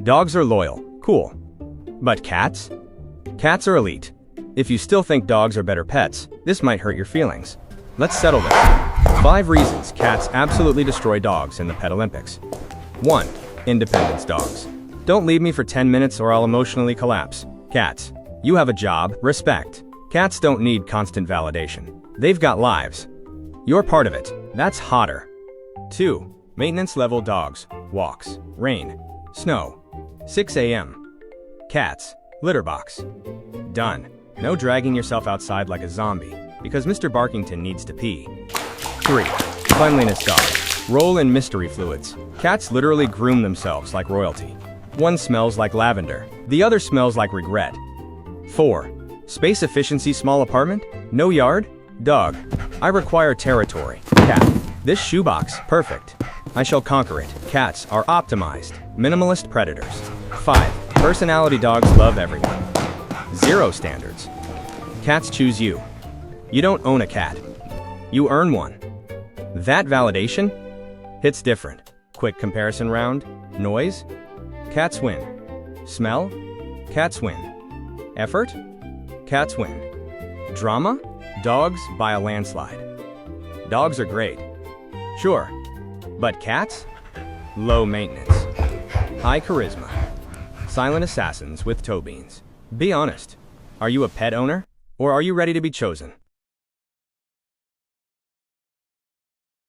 Dogs are loyal, cool. But cats? Cats are elite. If you still think dogs are better pets, this might hurt your feelings. Let's settle this. 5 reasons cats absolutely destroy dogs in the Pet Olympics. 1. Independence dogs. Don't leave me for 10 minutes or I'll emotionally collapse. Cats. You have a job, respect. Cats don't need constant validation. They've got lives. You're part of it. That's hotter. 2. Maintenance level dogs. Walks. Rain. Snow. 6 a.m. Cats. Litter box. Done. No dragging yourself outside like a zombie, because Mr. Barkington needs to pee. 3. Cleanliness dogs. Roll in mystery fluids. Cats literally groom themselves like royalty. One smells like lavender. The other smells like regret. 4. Space efficiency small apartment? No yard? Dog. I require territory. Cat. This shoebox, perfect. I shall conquer it. Cats are optimized. Minimalist predators. 5. Personality dogs love everyone. 0 standards. Cats choose you. You don't own a cat. You earn one. That validation hits different. Quick comparison round. Noise? Cats win. Smell? Cats win. Effort? Cats win. Drama? Dogs by a landslide. Dogs are great. Sure. But cats? Low maintenance. High charisma. Silent assassins with toe beans. Be honest. Are you a pet owner? Or are you ready to be chosen?